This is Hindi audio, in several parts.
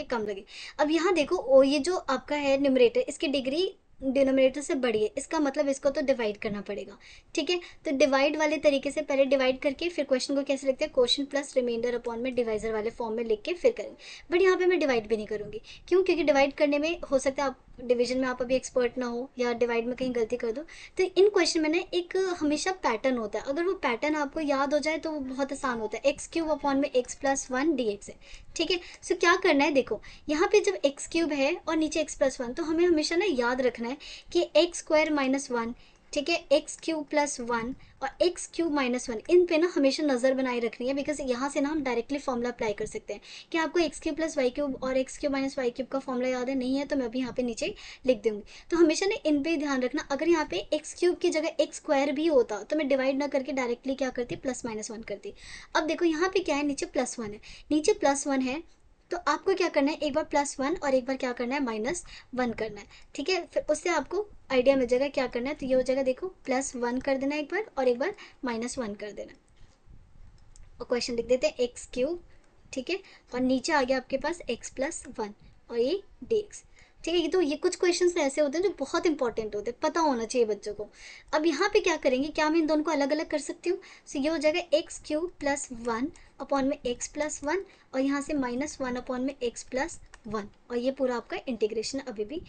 कम लगे। अब यहाँ देखो ओ ये जो आपका है न्यूमरेटर, इसकी डिग्री डिनोमिनेटर से बड़ी है, इसका मतलब इसको तो डिवाइड करना पड़ेगा। ठीक है, तो डिवाइड वाले तरीके से पहले डिवाइड करके फिर क्वेश्चन को कैसे लिखते हैं, क्वेश्चन प्लस रिमाइंडर अपॉन में डिवाइजर वाले फॉर्म में लिख के फिर करेंगे। बट यहाँ पे मैं डिवाइड भी नहीं करूँगी। क्यों? क्योंकि डिवाइड करने में हो सकता है आप डिवीजन में आप अभी एक्सपर्ट ना हो या डिवाइड में कहीं गलती कर दो। तो इन क्वेश्चन में ना एक हमेशा पैटर्न होता है, अगर वो पैटर्न आपको याद हो जाए तो वो बहुत आसान होता है। एक्स क्यूब अपॉन में x plus one D x है। ठीक है, सो क्या करना है, देखो यहाँ पे जब एक्स क्यूब है और नीचे एक्स प्लस वन, तो हमें हमेशा ना याद रखना है कि एक्स स्क्वायर माइनस वन, ठीक है, एक्स क्यूब प्लस वन और एक्स क्यूब माइनस वन, इन पे ना हमेशा नज़र बनाए रखनी है। बिकॉज यहाँ से ना हम डायरेक्टली फॉर्मूला अप्लाई कर सकते हैं। कि आपको x cube plus y cube और x cube minus y cube का फॉर्मूला याद है? नहीं है तो मैं अभी यहाँ पे नीचे लिख दूंगी। तो हमेशा ना इन पे ध्यान रखना। अगर यहाँ पे एक्स क्यूब की जगह एक्स स्क्वायर भी होता तो मैं डिवाइड ना करके डायरेक्टली क्या करती, प्लस माइनस वन करती। अब देखो यहाँ पे क्या है, नीचे प्लस वन है, नीचे प्लस वन है, तो आपको क्या करना है, एक बार प्लस वन और एक बार क्या करना है, माइनस वन करना है। ठीक है, फिर उससे आपको आइडिया मिल जाएगा क्या करना है। तो ये हो जाएगा, देखो प्लस वन कर देना एक बार और एक बार माइनस वन कर देना। और क्वेश्चन लिख देते हैं एक्स क्यूब, ठीक है, और नीचे आ गया आपके पास एक्स प्लस वन और ये डी एक्स। ठीक है, ये तो ये कुछ क्वेश्चंस ऐसे होते हैं जो बहुत इंपॉर्टेंट होते हैं, पता होना चाहिए बच्चों को। अब यहाँ पे क्या करेंगे, क्या मैं इन दोनों को अलग अलग कर सकती हूँ? सो ये हो जाएगा x cube plus one upon में एक्स प्लस वन और यहाँ से माइनस वन अपॉन में एक्स प्लस वन, और ये पूरा आपका इंटीग्रेशन अभी भी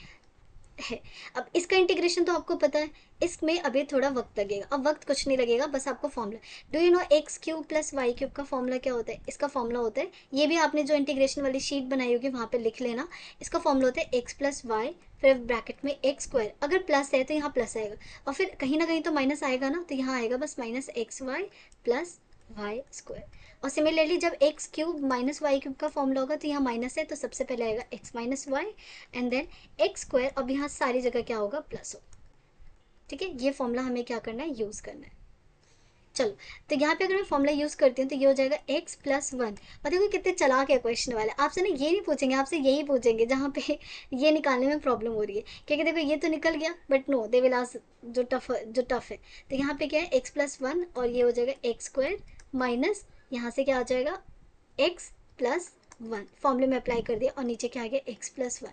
है। अब इसका इंटीग्रेशन तो आपको पता है, इसमें अभी थोड़ा वक्त लगेगा। अब वक्त कुछ नहीं लगेगा, बस आपको formula, do you know x cube plus y cube का फॉर्मूला क्या होता है? इसका फॉर्मूला होता है, ये भी आपने जो इंटीग्रेशन वाली शीट बनाई होगी वहाँ पे लिख लेना। इसका फॉर्मूला होता है एक्स प्लस वाई, फिर ब्रैकेट में एक्स स्क्वायर, अगर प्लस है तो यहाँ प्लस आएगा और फिर कहीं ना कहीं तो माइनस आएगा ना, तो यहाँ आएगा बस minus x y plus y square. और सिमिलरली जब x cube minus y cube का फॉर्मूला होगा तो यहाँ माइनस है, तो सबसे पहले आएगा x minus y and then x square. अब यहाँ सारी जगह क्या होगा, प्लस होगा। ठीक है, ये फॉर्मूला हमें क्या करना है, यूज़ करना है। चलो, तो यहाँ पे अगर मैं फॉर्मूला यूज़ करती हूँ तो ये हो जाएगा एक्स प्लस वन। और देखो कितने चालाक है क्वेश्चन वाले, आपसे ना ये नहीं पूछेंगे, आपसे यही पूछेंगे जहाँ पे ये निकालने में प्रॉब्लम हो रही है। क्योंकि देखो ये तो निकल गया, but no they will ask जो टफ है। तो यहाँ पे क्या है, एक्स प्लस वन और ये हो जाएगा एक्स स्क्वायर माइनस यहाँ से क्या आ जाएगा, एक्स प्लस वन, फॉर्मूले में अप्लाई कर दिया और नीचे क्या आ गया, एक्स प्लस वन।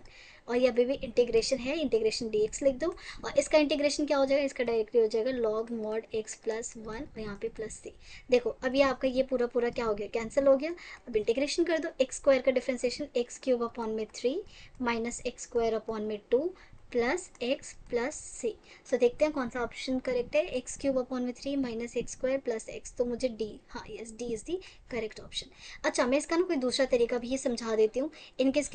और ये अभी भी इंटीग्रेशन है, इंटीग्रेशन डी एक्स लिख दो। और इसका इंटीग्रेशन क्या हो जाएगा, इसका डायरेक्टली हो जाएगा log mod x plus one और यहाँ पे प्लस सी। देखो अब ये आपका ये पूरा पूरा क्या हो गया, कैंसिल हो गया। अब इंटीग्रेशन कर दो, एक्स स्क्वायर का डिफ्रेंसिएशन एक्स क्यूब अपॉन में three minus x square upon में टू प्लस एक्स प्लस सी। सो देखते हैं कौन सा ऑप्शन करेक्ट है, एक्स क्यूब अपॉन में three minus x square plus x, तो मुझे डी, हाँ yes D is the correct option. अच्छा, मैं इसका ना कोई दूसरा तरीका भी ये समझा देती हूँ, इनकेस